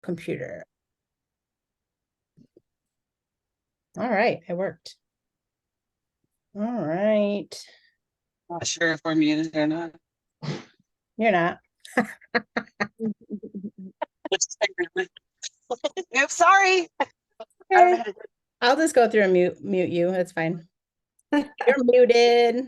computer. All right, it worked. All right. Not sure if we're muted or not. You're not. Oops, sorry. Okay. I'll just go through and mute you. That's fine. You're muted.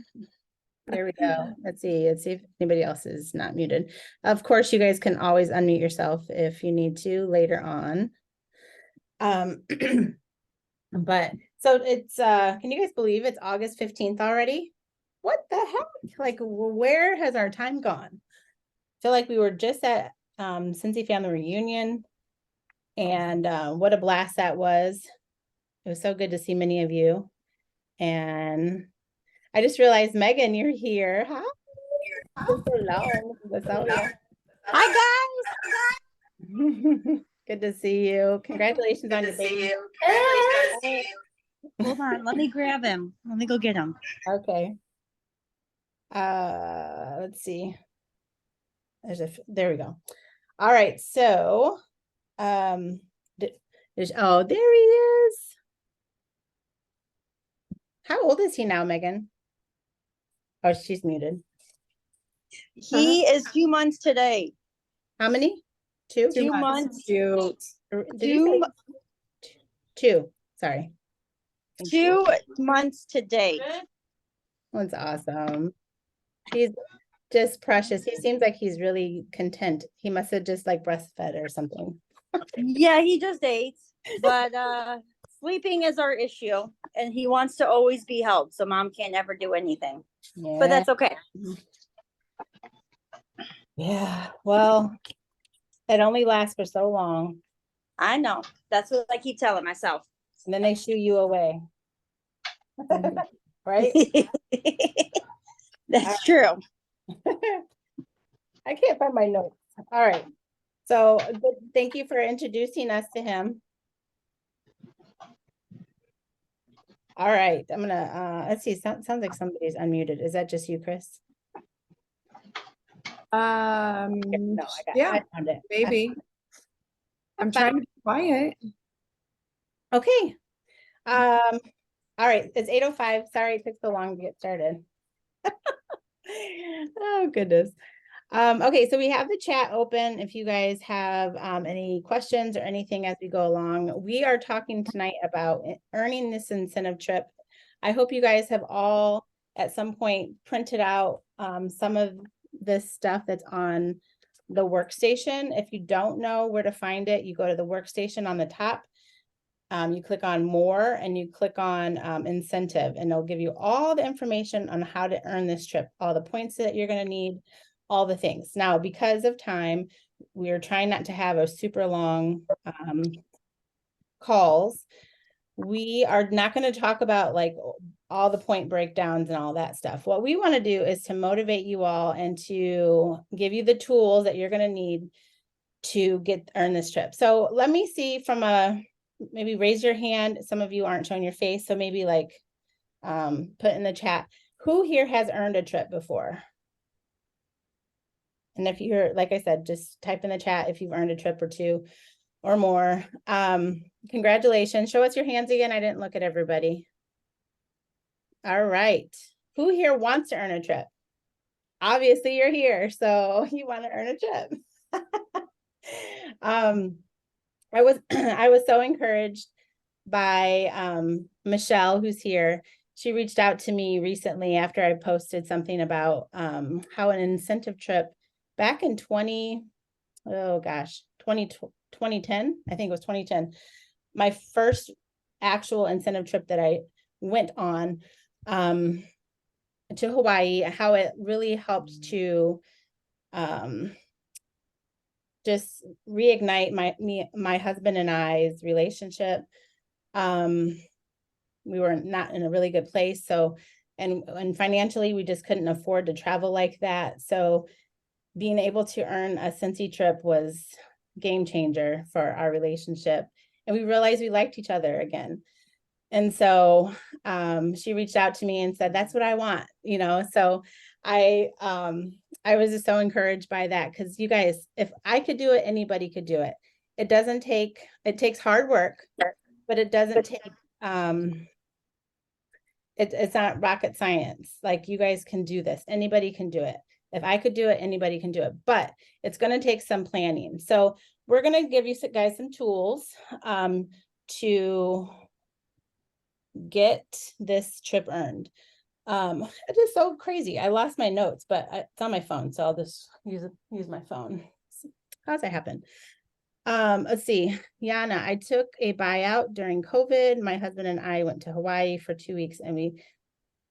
There we go. Let's see if anybody else is not muted. Of course, you guys can always unmute yourself if you need to later on. But so it's can you guys believe it's August 15th already? What the heck? Like, where has our time gone? I feel like we were just at Cincy family reunion, and what a blast that was. It was so good to see many of you. And I just realized, Megan, you're here. Hi. It's so long. Hi Good to see you. Congratulations on your baby. guys. Hold on, let me grab him. Let me go get him. Okay. Let's see. There we go. All right, so oh, there he is. How old is he now, Megan? Oh, she's muted. He is 2 months today. How many? Two? 2 months. Did you say two? Sorry. 2 months today. That's awesome. He's just precious. He seems like he's really content. He must have just like breastfed or something. Yeah, he just ate, but sleeping is our issue, and he wants to always be held, so mom can't ever do anything. Yeah. But that's okay. Yeah, well, it only lasts for so long. I know. That's what I keep telling myself. And then they shoo you away. Right? That's true. I can't find my notes. All right. So thank you for introducing us to him. All right. I'm gonna let's see. Sounds like somebody's unmuted. Is that just you, Chris? No, I found it. maybe. I'm trying to be quiet. Okay. All right. It's 8:05. Sorry it took so long to get started. Oh goodness. Okay, so we have the chat open if you guys have any questions or anything as we go along. We are talking tonight about earning this incentive trip. I hope you guys have all at some point printed out some of this stuff that's on the workstation. If you don't know where to find it, you go to the workstation on the top. You click on more and you click on incentive, and it'll give you all the information on how to earn this trip, all the points that you're going to need, all the things. Now, because of time, we're trying not to have a super long calls. We are not going to talk about like all the point breakdowns and all that stuff. What we want to do is to motivate you all and to give you the tools that you're going to need to earn this trip. So let me see from maybe raise your hand. Some of you aren't showing your face, so maybe like put in the chat, who here has earned a trip before? And if you're, like I said, just type in the chat if you've earned a trip or two or more. Congratulations. Show us your hands again. I didn't look at everybody. All right. Who here wants to earn a trip? Obviously you're here, so you want to earn a trip. I was so encouraged by Michelle, who's here. She reached out to me recently after I posted something about how an incentive trip back in 2010, I think it was 2010, my first actual incentive trip that I went on to Hawaii, how it really helped to just reignite my husband and I's relationship. We were not in a really good place, so and financially we just couldn't afford to travel like that. So being able to earn a Cincy trip was game changer for our relationship, and we realized we liked each other again. And so she reached out to me and said, that's what I want, so I was just so encouraged by that, because you guys, if I could do it, anybody could do it. it doesn't take, it takes hard work, but it doesn't take, it's not rocket science. Like, you guys can do this. Anybody can do it. If I could do it, anybody can do it, but it's going to take some planning. So we're going to give you guys some tools to get this trip earned. It is so crazy. I lost my notes, but it's on my phone, so I'll just use my phone. How's that happen? Let's see. Yana, I took a buyout during COVID. My husband and I went to Hawaii for 2 weeks, and we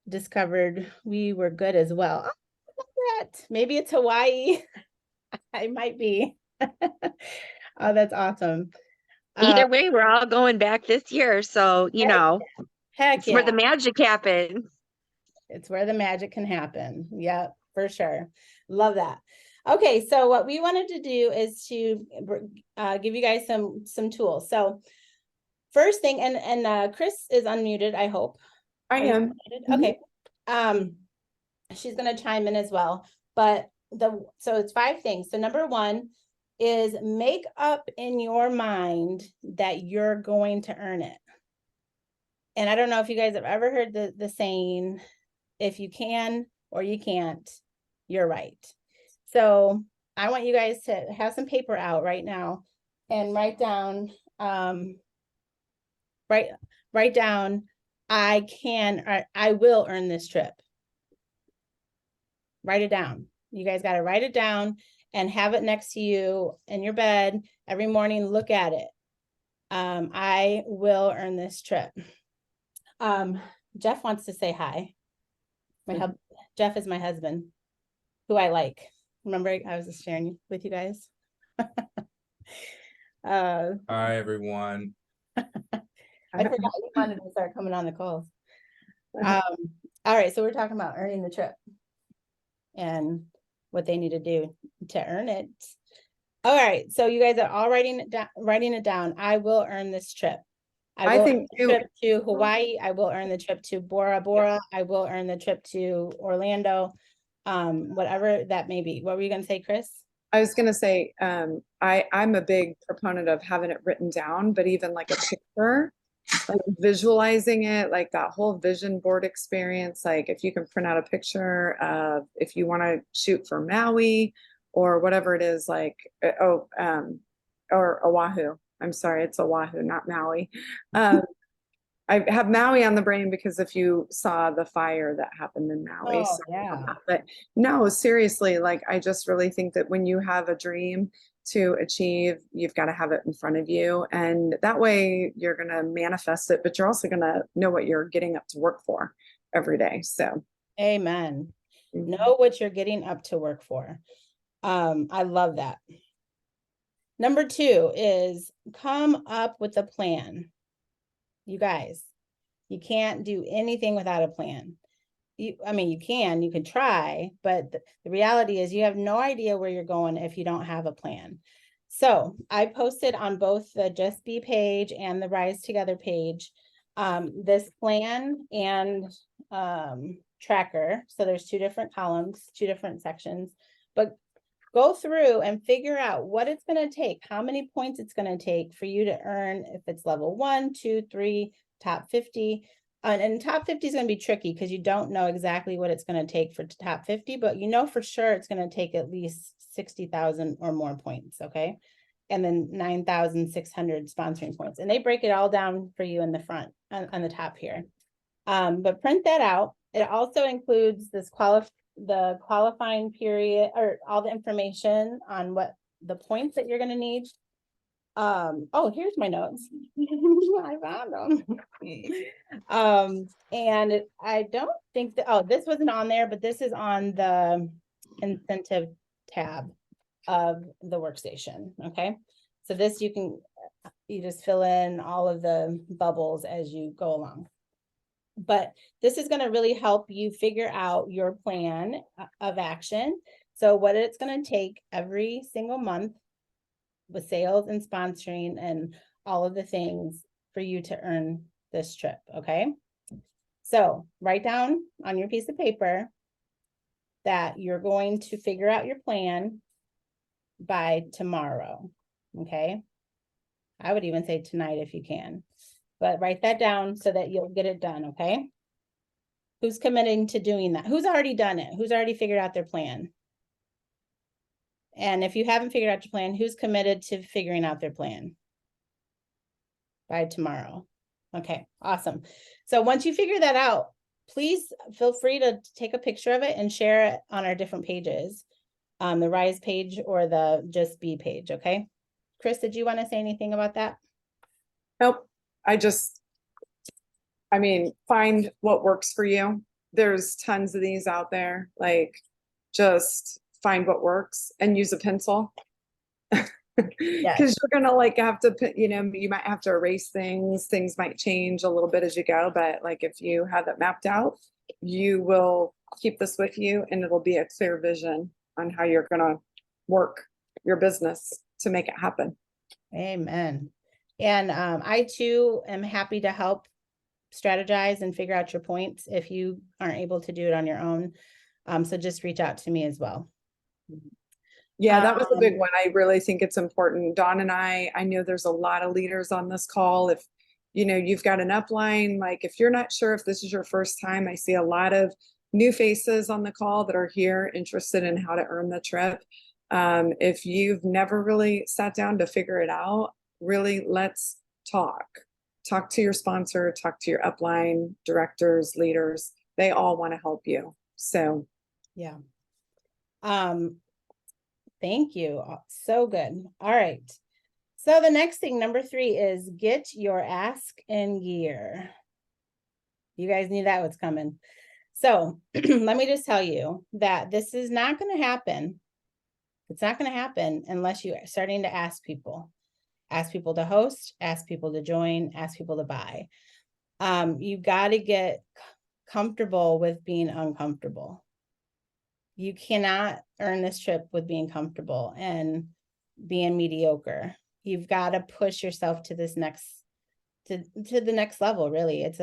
discovered we were good as well. Oh, look at that. Maybe it's Hawaii. I might be. Oh, that's awesome. Either way, we're all going back this year. So, you know, Heck it's where the yeah. magic happens. It's where the magic can happen. Yeah, for sure. Love that. Okay, so what we wanted to do is to give you guys some tools. So first thing, and Chris is unmuted, I hope. I Are you am. unmuted? Okay. She's gonna chime in as well. But so it's 5 things. So number 1 is make up in your mind that you're going to earn it. And I don't know if you guys have ever heard the saying, if you can or you can't, you're right. So I want you guys to have some paper out right now and write down, write down, I can, or I will earn this trip. Write it down. You guys got to write it down and have it next to you in your bed every morning. Look at it. I will earn this trip. Jeff wants to say hi. Jeff is my husband, who I like. Remember, I was just sharing with you guys. Hi, everyone. I forgot you wanted to start coming on the calls. All right, so we're talking about earning the trip and what they need to do to earn it. All right, so you guys are all writing it down. I will earn this trip. I will earn the trip to Hawaii. I will earn the trip to Bora Bora. I will earn the trip to Orlando. Whatever that may be. What were you going to say, Chris? I was gonna say, I'm a big proponent of having it written down, but even like a picture, like visualizing it, like that whole vision board experience. Like if you can print out a picture of if you want to shoot for Maui or whatever it is, like or Oahu. I'm sorry, it's Oahu, not Maui. I have Maui on the brain because if you saw the fire that happened in Maui. Oh, yeah. But no, seriously, like I just really think that when you have a dream to achieve, you've got to have it in front of you. And that way you're going to manifest it, but you're also going to know what you're getting up to work for every day. So, amen. Know what you're getting up to work for. I love that. Number 2 is come up with a plan. You guys, you can't do anything without a plan. I mean, you can try, but the reality is you have no idea where you're going if you don't have a plan. So I posted on both the Just Be page and the Rise Together page, this plan and tracker. So there's 2 different columns, 2 different sections, but go through and figure out what it's going to take, how many points it's going to take for you to earn, if it's level 1, 2, 3, top 50. And top 50 is going to be tricky because you don't know exactly what it's going to take for top 50, but you know for sure it's going to take at least 60,000 or more points, okay? And then 9,600 sponsoring points. And they break it all down for you in the front, on the top here. But print that out. It also includes this the qualifying period, or all the information on what the points that you're going to need. Oh, here's my notes. I found them. And I don't think that, oh, this wasn't on there, but this is on the incentive tab of the workstation. Okay. So this you just fill in all of the bubbles as you go along. But this is going to really help you figure out your plan of action. So what it's going to take every single month with sales and sponsoring and all of the things for you to earn this trip. Okay. So write down on your piece of paper that you're going to figure out your plan by tomorrow. Okay. I would even say tonight if you can, but write that down so that you'll get it done, okay? Who's committing to doing that? Who's already done it? Who's already figured out their plan? And if you haven't figured out your plan, who's committed to figuring out their plan by tomorrow? Okay, awesome. So once you figure that out, please feel free to take a picture of it and share it on our different pages, the Rise page or the Just Be page, okay? Chris, did you want to say anything about that? Nope. I mean, find what works for you. There's tons of these out there. Like, just find what works and use a pencil. Because you're gonna like have to, you might have to erase things might change a little bit as you go, but like if you have it mapped out, you will keep this with you and it'll be a clear vision on how you're gonna work your business to make it happen. Amen. And I too am happy to help strategize and figure out your points if you aren't able to do it on your own. So just reach out to me as well. Yeah, that was a big one. I really think it's important. Dawn and I know there's a lot of leaders on this call. If, you've got an upline, like if you're not sure if this is your first time, I see a lot of new faces on the call that are here interested in how to earn the trip. If you've never really sat down to figure it out, really let's talk to your sponsor, talk to your upline directors, leaders. They all want to help you. So, yeah. Thank you. So good. All right. So the next thing, number 3, is get your ask in gear. You guys knew that was coming. So let me just tell you that this is not going to happen. It's not going to happen unless you are starting to ask people to host, ask people to join, ask people to buy. You got to get comfortable with being uncomfortable. You cannot earn this trip with being comfortable and being mediocre. You've got to push yourself to this to the next level. Really, it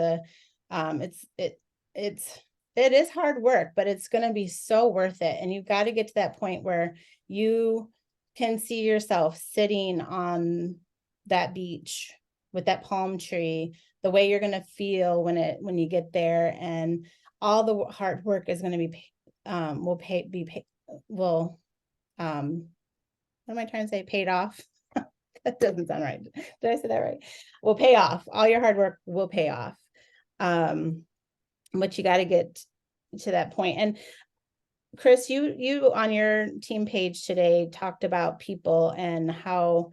is hard work, but it's going to be so worth it. And you've got to get to that point where you can see yourself sitting on that beach with that palm tree, the way you're going to feel when you get there, and all the hard work is going to be what am I trying to say? Paid off. That doesn't sound right. Did I say that right? Will pay off. All your hard work will pay off. But you got to get to that point. And Chris, you on your team page today talked about people and how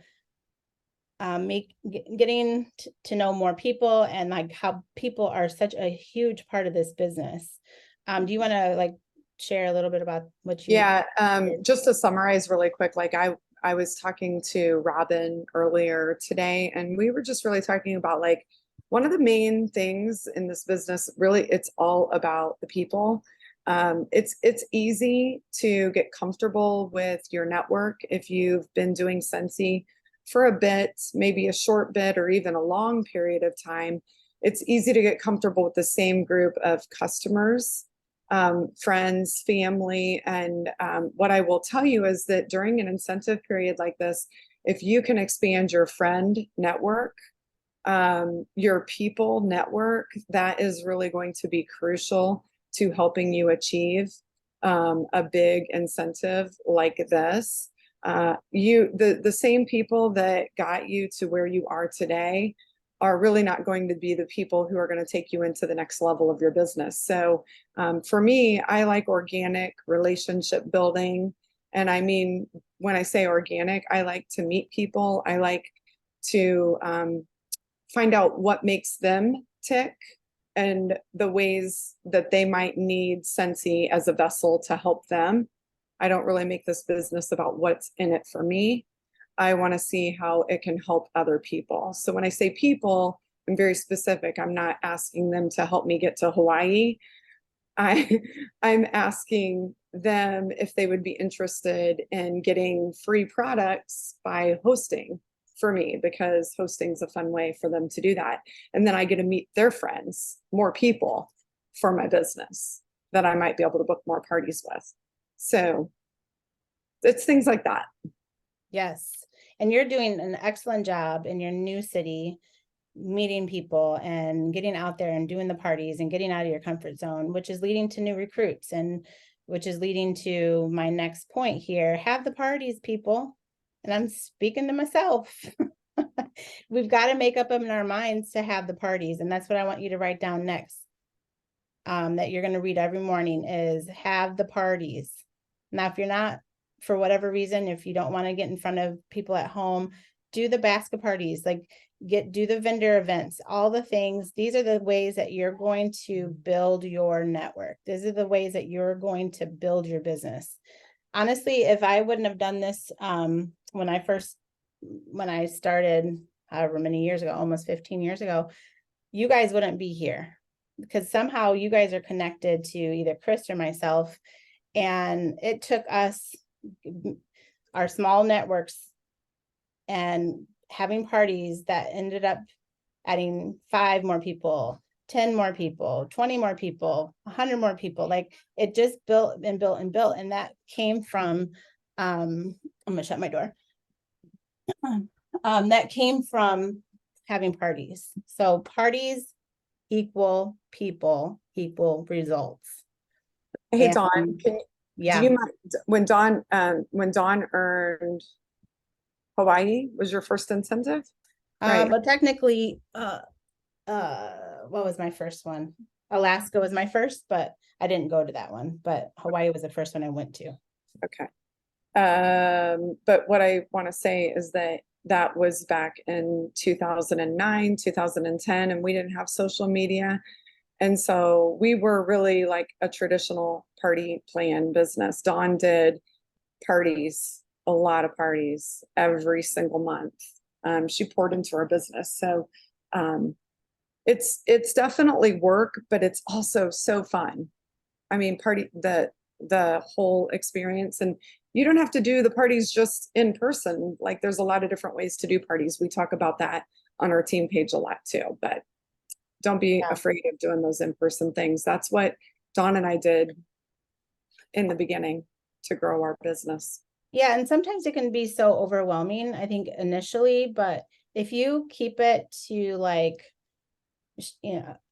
getting to know more people, and like how people are such a huge part of this business. Do you want to share a little bit about what you? Yeah, just to summarize really quick, I was talking to Robin earlier today, and we were just really talking about one of the main things in this business, really, it's all about the people. It's easy to get comfortable with your network if you've been doing Scentsy for a bit, maybe a short bit or even a long period of time. It's easy to get comfortable with the same group of customers, friends, family. And what I will tell you is that during an incentive period like this, if you can expand your friend network, your people network, that is really going to be crucial to helping you achieve a big incentive like this. The same people that got you to where you are today are really not going to be the people who are going to take you into the next level of your business. So for me, I like organic relationship building. And I mean, when I say organic, I like to meet people. I like to find out what makes them tick and the ways that they might need Scentsy as a vessel to help them. I don't really make this business about what's in it for me. I want to see how it can help other people. So when I say people, I'm very specific. I'm not asking them to help me get to Hawaii. I'm asking them if they would be interested in getting free products by hosting for me, because hosting is a fun way for them to do that. And then I get to meet their friends, more people for my business that I might be able to book more parties with. So it's things like that. Yes. And you're doing an excellent job in your new city, meeting people and getting out there and doing the parties and getting out of your comfort zone, which is leading to new recruits, and which is leading to my next point here. Have the parties, people. And I'm speaking to myself. We've got to make up in our minds to have the parties. And that's what I want you to write down next. That you're going to read every morning is have the parties. Now, if you're not, for whatever reason, if you don't want to get in front of people at home, do the basket parties, like do the vendor events, all the things. These are the ways that you're going to build your network. These are the ways that you're going to build your business. Honestly, if I wouldn't have done this when I started, however many years ago, almost 15 years ago, you guys wouldn't be here, because somehow you guys are connected to either Chris or myself. And it took us, our small networks, and having parties that ended up adding 5 more people, 10 more people, 20 more people, 100 more people. Like, it just built and built and built. And that came from, I'm gonna shut my door. That came from having parties. So parties equal people equal results. Hey, And, Dawn, do yeah. you mind, when Dawn earned Hawaii was your first incentive? Right. But technically, what was my first one? Alaska was my first, but I didn't go to that one. But Hawaii was the first one I went to. Okay. But what I want to say is that was back in 2009, 2010, and we didn't have social media. And so we were really like a traditional party plan business. Dawn did parties, a lot of parties every single month. She poured into our business. So it's definitely work, but it's also so fun. I mean, the whole experience, and you don't have to do the parties just in person. Like, there's a lot of different ways to do parties. We talk about that on our team page a lot too, but don't be afraid of doing those in-person things. That's what Dawn and I did in the beginning to grow our business. Yeah, and sometimes it can be so overwhelming, I think, initially, but if you keep it to like,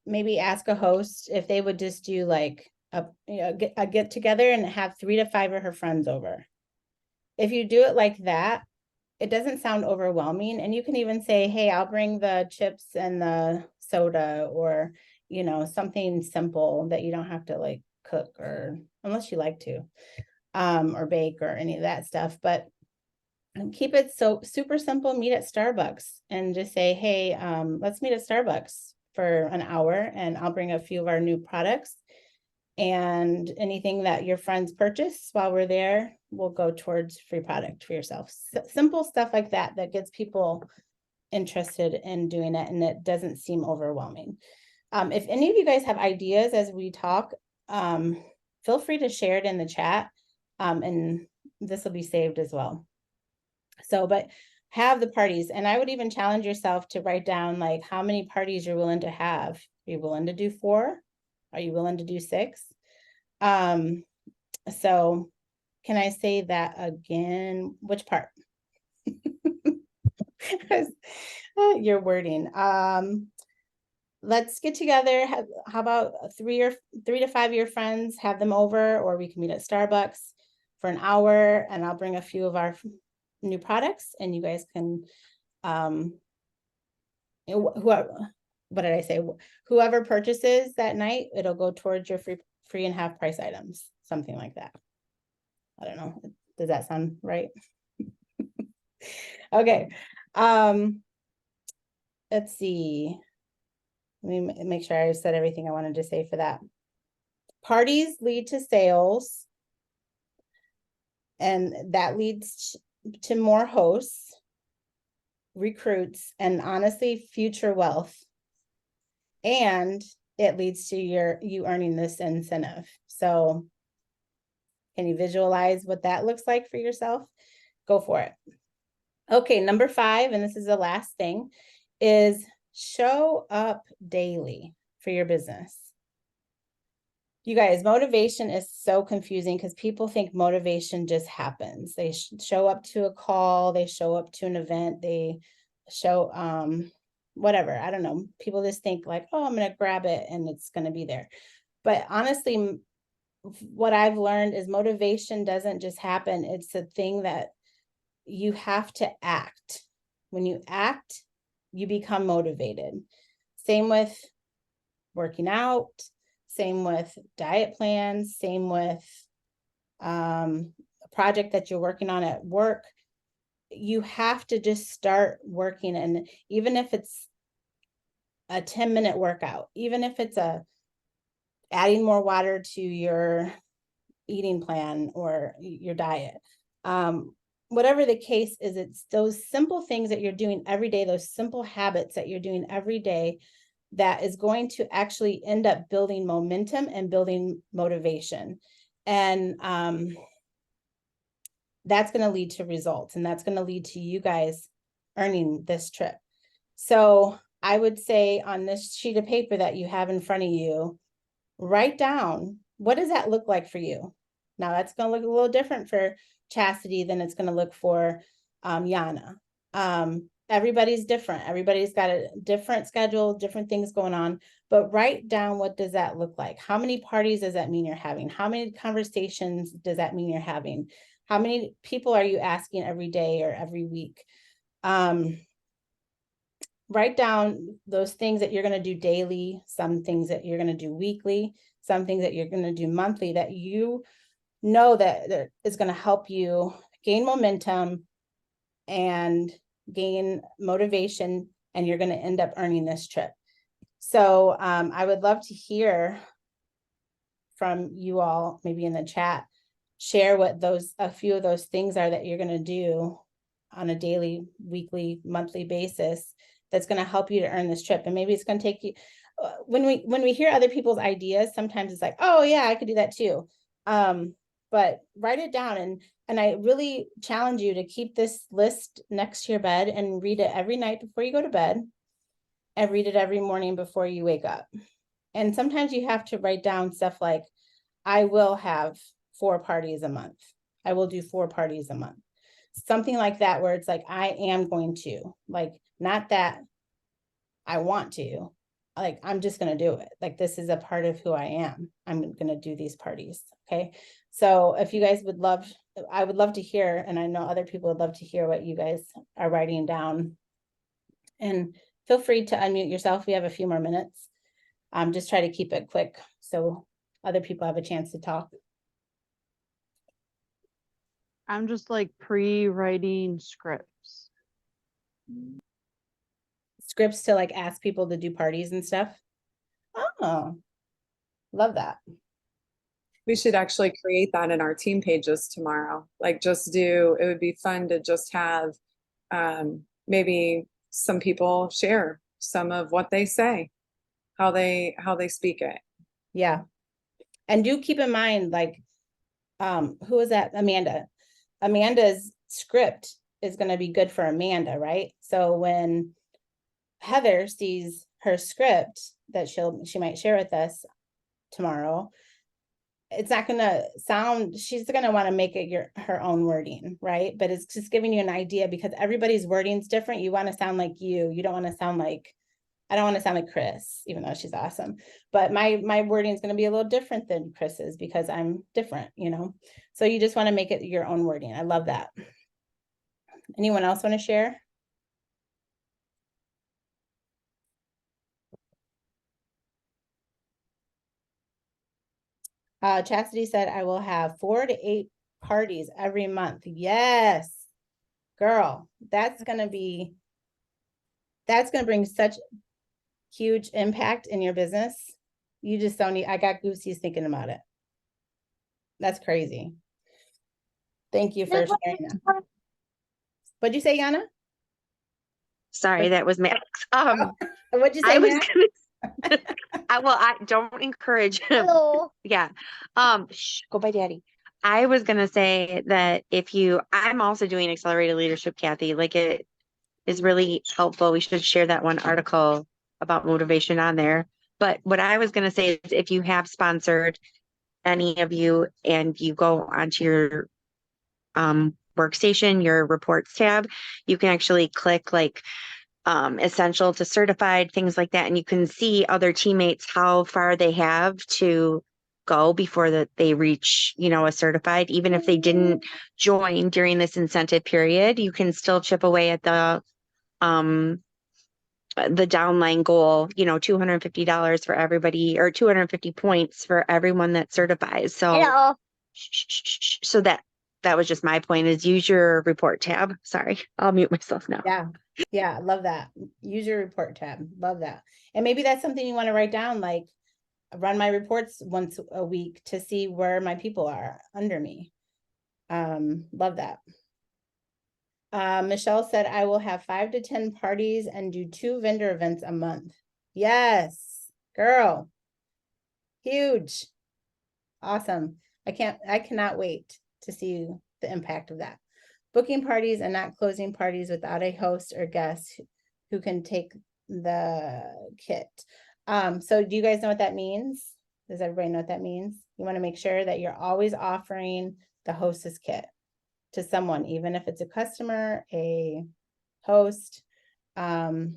maybe ask a host if they would just do like a get together and have 3 to 5 of her friends over. If you do it like that, it doesn't sound overwhelming. And you can even say, hey, I'll bring the chips and the soda, or, something simple that you don't have to like cook, or unless you like to, or bake or any of that stuff. But keep it so super simple. Meet at Starbucks and just say, hey, let's meet at Starbucks for an hour, and I'll bring a few of our new products. And anything that your friends purchase while we're there will go towards free product for yourself. Simple stuff like that gets people interested in doing it, and it doesn't seem overwhelming. If any of you guys have ideas as we talk, feel free to share it in the chat, and this will be saved as well. So, but have the parties, and I would even challenge yourself to write down like how many parties you're willing to have. Are you willing to do 4? Are you willing to do 6? So can I say that again? Which part? Your wording. Let's get together. How about 3 to 5 of your friends, have them over, or we can meet at Starbucks for an hour, and I'll bring a few of our new products, and you guys can, what did I say? Whoever purchases that night, it'll go towards your free and half price items, something like that. I don't know. Does that sound right? Okay. Let's see. Let me make sure I said everything I wanted to say for that. Parties lead to sales, and that leads to more hosts, recruits, and honestly, future wealth. And it leads to you earning this incentive. So can you visualize what that looks like for yourself? Go for it. Okay, number 5, and this is the last thing, is show up daily for your business. You guys, motivation is so confusing because people think motivation just happens. They show up to a call, they show up to an event, they show whatever. I don't know. People just think like, oh, I'm gonna grab it and it's gonna be there. But honestly, what I've learned is motivation doesn't just happen. It's a thing that you have to act. When you act, you become motivated. Same with working out, same with diet plans, same with a project that you're working on at work. You have to just start working. And even if it's a 10-minute workout, even if it's adding more water to your eating plan or your diet, whatever the case is, it's those simple things that you're doing every day, those simple habits that you're doing every day that is going to actually end up building momentum and building motivation. And that's going to lead to results, and that's going to lead to you guys earning this trip. So I would say on this sheet of paper that you have in front of you, write down, what does that look like for you? Now that's going to look a little different for Chastity than it's going to look for Yana. Everybody's different. Everybody's got a different schedule, different things going on, but write down, what does that look like? How many parties does that mean you're having? How many conversations does that mean you're having? How many people are you asking every day or every week? Write down those things that you're going to do daily, some things that you're going to do weekly, some things that you're going to do monthly, that you know that is going to help you gain momentum and gain motivation, and you're going to end up earning this trip. So I would love to hear from you all, maybe in the chat, share what a few of those things are that you're going to do on a daily, weekly, monthly basis that's going to help you to earn this trip. And maybe it's going to take you, when we hear other people's ideas, sometimes it's like, oh yeah, I could do that too. But write it down, and I really challenge you to keep this list next to your bed and read it every night before you go to bed, and read it every morning before you wake up. And sometimes you have to write down stuff like, I will have 4 parties a month. I will do 4 parties a month. Something like that, where it's like, I am going to, like, not that I want to, like, I'm just going to do it. Like, this is a part of who I am. I'm going to do these parties. Okay. So if you guys would love, I would love to hear, and I know other people would love to hear what you guys are writing down. And feel free to unmute yourself. We have a few more minutes. Just try to keep it quick so other people have a chance to talk. I'm just like pre-writing scripts. Scripts to like ask people to do parties and stuff. Oh, love that. We should actually create that in our team pages tomorrow. Like, it would be fun to just have maybe some people share some of what they say, how they speak it. Yeah. And do keep in mind, like, who is that? Amanda. Amanda's script is going to be good for Amanda, right? So when Heather sees her script that she might share with us tomorrow, it's not going to sound, she's going to want to make it her own wording, right? But it's just giving you an idea, because everybody's wording is different. You want to sound like you don't want to sound like, I don't want to sound like Chris, even though she's awesome, but my wording is going to be a little different than Chris's because I'm different, so you just want to make it your own wording. I love that. Anyone else want to share? Chastity said, I will have 4 to 8 parties every month. Yes, girl, that's going to bring such huge impact in your business. You just don't need, I got goosies thinking about it. That's crazy. Thank you for sharing that. What'd you say, Yana? Sorry, that was Max. What'd you say, I was Max? gonna, I don't encourage him. Hello. Yeah. Go by daddy. I was gonna say that I'm also doing accelerated leadership, Kathy. Like, it is really helpful. We should share that one article about motivation on there. But what I was gonna say is if you have sponsored any of you and you go onto your workstation, your reports tab, you can actually click like essential to certified, things like that, and you can see other teammates how far they have to go before that they reach, you know, a certified. Even if they didn't join during this incentive period, you can still chip away at the downline goal, you know, $250 for everybody, or 250 points for everyone that certifies. So so that was just my point, is use your report tab. Sorry, I'll mute myself now. Yeah, yeah, love that. Use your report tab. Love that. And maybe that's something you want to write down, like run my reports once a week to see where my people are under me. Love that. Michelle said, I will have 5 to 10 parties and do 2 vendor events a month. Yes, girl. Huge. Awesome. I cannot wait to see the impact of that. Booking parties and not closing parties without a host or guest who can take the kit. So do you guys know what that means? Does everybody know what that means? You want to make sure that you're always offering the hostess kit to someone, even if it's a customer, a host. If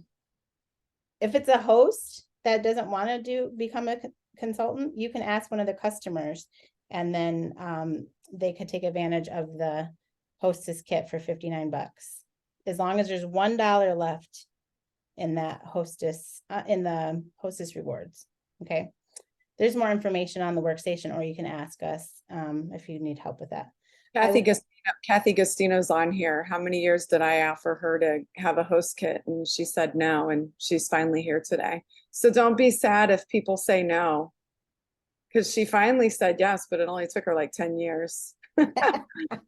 it's a host that doesn't want to become a consultant, you can ask one of the customers, and then they could take advantage of the hostess kit for $59, as long as there's $1 left in that hostess in the hostess rewards. Okay, there's more information on the workstation, or you can ask us if you need help with that. Kathy Gustino's on here. How many years did I offer her to have a host kit? And she said no, and she's finally here today. So don't be sad if people say no, because she finally said yes, but it only took her like 10 years.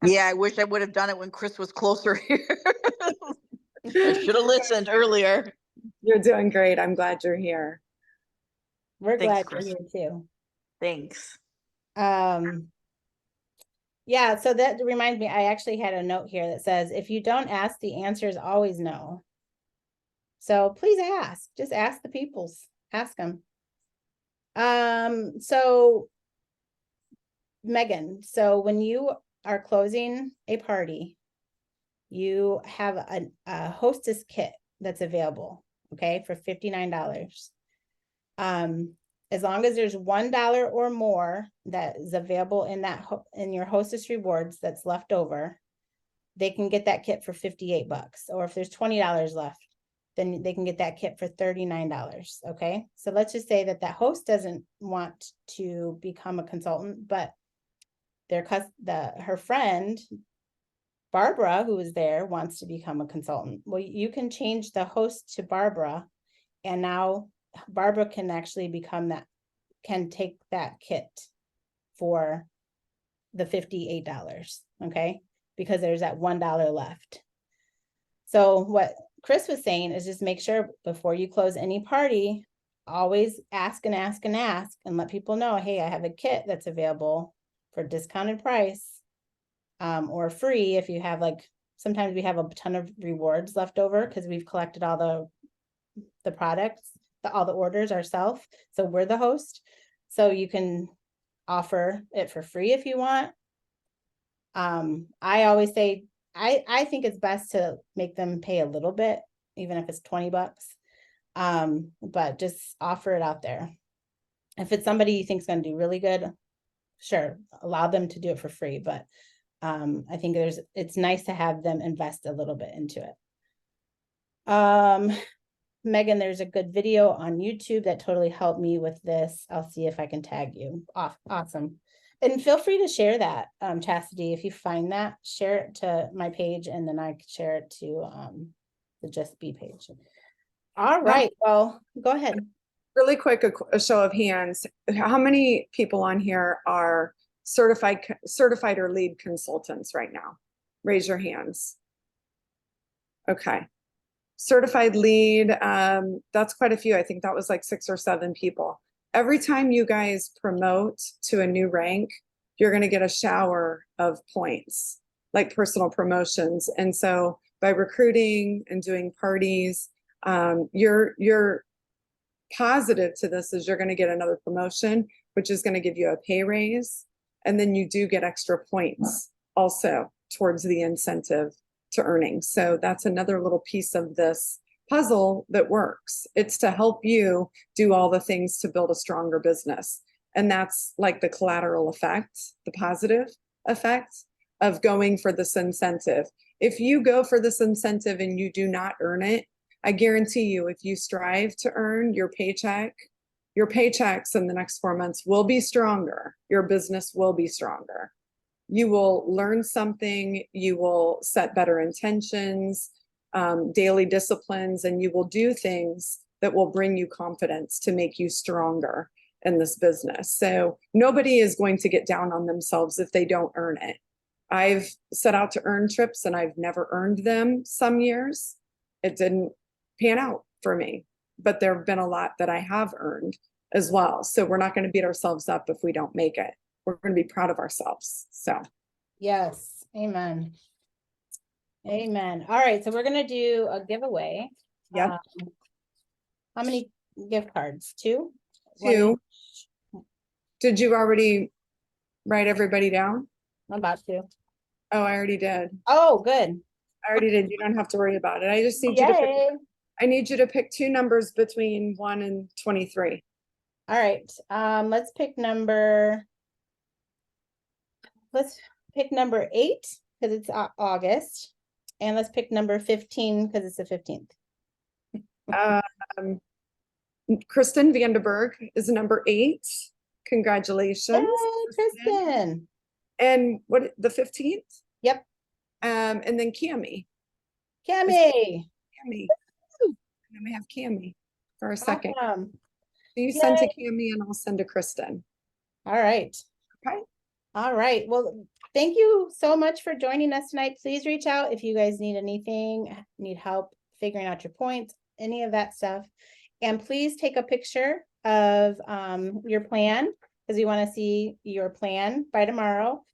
Yeah, I wish I would have done it when Chris was closer here. I should have listened earlier. You're doing great. I'm glad you're here. We're Thanks, glad you're Chris. here too. Thanks. Yeah, so that reminds me, I actually had a note here that says, if you don't ask, the answer is always no. So please ask, just ask the peoples, ask them. So Megan, so when you are closing a party, you have a hostess kit that's available, okay, for $59. As long as there's $1 or more that is available in that in your hostess rewards that's left over, they can get that kit for $58. Or if there's $20 left, then they can get that kit for $39. Okay, so let's just say that host doesn't want to become a consultant, but her friend Barbara, who is there, wants to become a consultant. Well, you can change the host to Barbara, and now Barbara can actually can take that kit for the $58, okay? Because there's that $1 left. So what Chris was saying is just make sure before you close any party, always ask and ask and ask and let people know, hey, I have a kit that's available for discounted price, or free if you have, like, sometimes we have a ton of rewards left over because we've collected all the products, all the orders ourselves. So we're the host. So you can offer it for free if you want. I always say, I think it's best to make them pay a little bit, even if it's $20. But just offer it out there. If it's somebody you think is going to do really good, sure, allow them to do it for free. But I think it's nice to have them invest a little bit into it. Megan, there's a good video on YouTube that totally helped me with this. I'll see if I can tag you. Awesome. And feel free to share that, Chastity. If you find that, share it to my page, and then I can share it to the Just Be page. All right. Well, go ahead. Really quick, a show of hands. How many people on here are certified or lead consultants right now? Raise your hands. Okay. Certified lead, that's quite a few. I think that was like 6 or 7 people. Every time you guys promote to a new rank, you're going to get a shower of points, like personal promotions. And so by recruiting and doing parties, you're positive to this is you're going to get another promotion, which is going to give you a pay raise. And then you do get extra points also towards the incentive to earnings. So that's another little piece of this puzzle that works. It's to help you do all the things to build a stronger business. And that's like the collateral effect, the positive effect of going for this incentive. If you go for this incentive and you do not earn it, I guarantee you, if you strive to earn your paychecks in the next 4 months will be stronger. Your business will be stronger. You will learn something, you will set better intentions, daily disciplines, and you will do things that will bring you confidence to make you stronger in this business. So nobody is going to get down on themselves if they don't earn it. I've set out to earn trips and I've never earned them some years. It didn't pan out for me, but there have been a lot that I have earned as well. So we're not going to beat ourselves up if we don't make it. We're going to be proud of ourselves. So Yes, amen. Amen. All right, so we're gonna do a giveaway. Yep. How many gift cards? 2? One two, each? did you already write everybody down? I'm about to. Oh, I already did. Oh, good. I already did. You don't have to worry about it. I just need you to pick, Yay. I need you to pick 2 numbers between 1 and 23. All right, let's pick number 8 because it's August. And let's pick number 15 because it's the 15th. Kristen Vanderberg is number 8. Congratulations. Yay, Kristen. And what, the 15th? Yep. And then Cammie. Cammie. Cammie. And then we have Cammie for a second. Awesome. So you send to Cammie and I'll send to Kristen. All right. Okay. All right. Well, thank you so much for joining us tonight. Please reach out if you guys need anything, need help figuring out your points, any of that stuff. And please take a picture of your plan because we want to see your plan by tomorrow.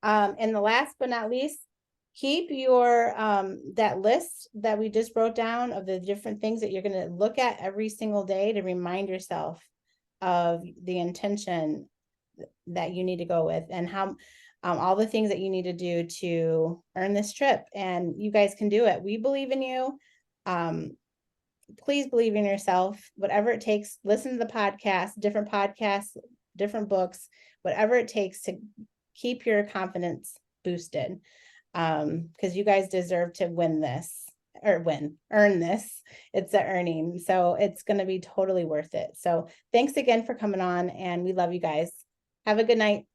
And the last but not least, keep your that list that we just wrote down of the different things that you're going to look at every single day to remind yourself of the intention that you need to go with and how all the things that you need to do to earn this trip. And you guys can do it. We believe in you. Please believe in yourself, whatever it takes. Listen to the podcast, different books, whatever it takes to keep your confidence boosted. Because you guys deserve to win this or earn this. It's the earning. So it's going to be totally worth it. So thanks again for coming on and we love you guys. Have a good night.